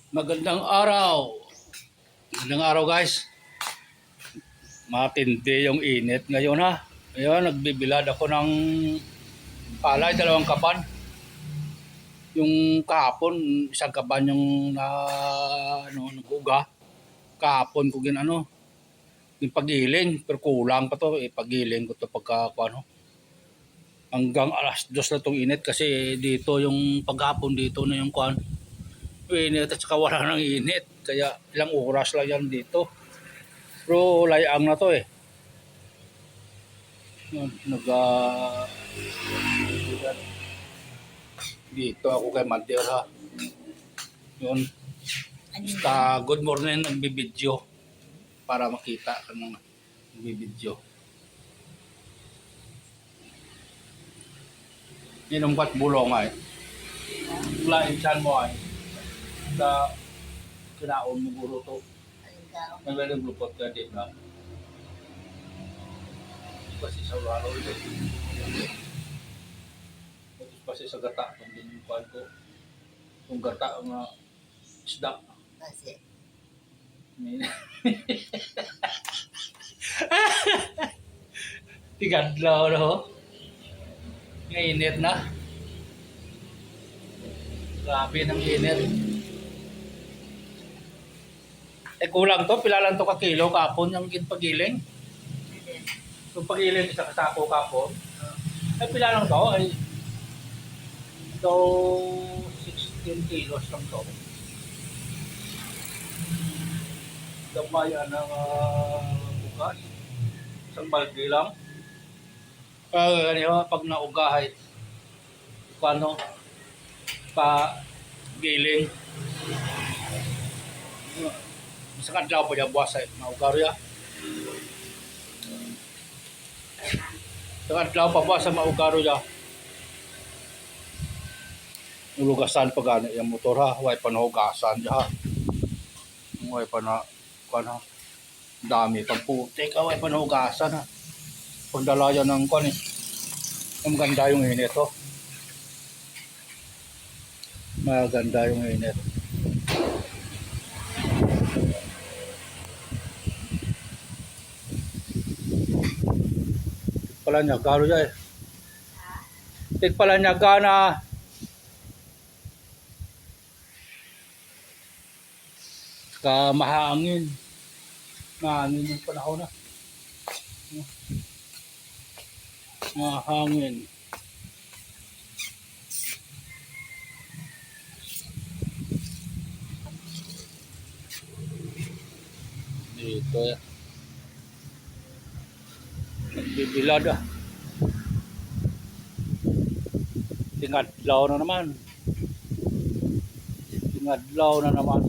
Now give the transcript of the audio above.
Magandang araw. Magandang araw guys. Matindi yung init ngayon ha. Ayun, nagbibilad ako ng palay, 2 kaban. Yung kahapon, 1 kaban yung naguga. Kahapon ko yung pagiling, pero kulang pa to. Pagiling ko to pagka hanggang alas 2 na tong init kasi dito yung paghapon dito na yung init at saka wala nang init. Kaya ilang oras lang yan dito. Pero layang na to eh. Dito ako kay Madeir ha. Yun. Basta good morning nagbibideo para makita ka ng nagbibideo. Inom ka't bulong ay. Lain saan mo ay. Sa kinaon mo guro to. Naglalang lupot ka din na. Kasi sa walo ito. Kasi sa gata kung dinukuan ko. Kung gata ang isda. Kasi Tigadlaw na ho. Init na. Grabe ng init. Kulang to. Pila lang to ka kilo kapon yung pagiling. Yung pagiling isa kasako kapon. Pila lang to. Ito 16 kilos lang to. Gamayan ng bukas. Isang balde lang. Pag naugahay, pa giling. Sa kadlaw pa dyan buwas ay naugar ya. Sa kadlaw pa buwas sa maugaro ya. Nulugasan pa gani yung motor ha. Huwag pa nahugasan dyan ha. Huwag pa na dami pang putik. Huwag pa nahugasan ha. Pagdalayan ng ang maganda yung init oh. Maganda yung init. Pala niya garo ya eh. Tig pala niya gana. Mahangin. Mahangin yung panahon na. Mahangin. Dito ya. Nagbibilad ah. Tingadlaw na naman. Tingadlaw na naman.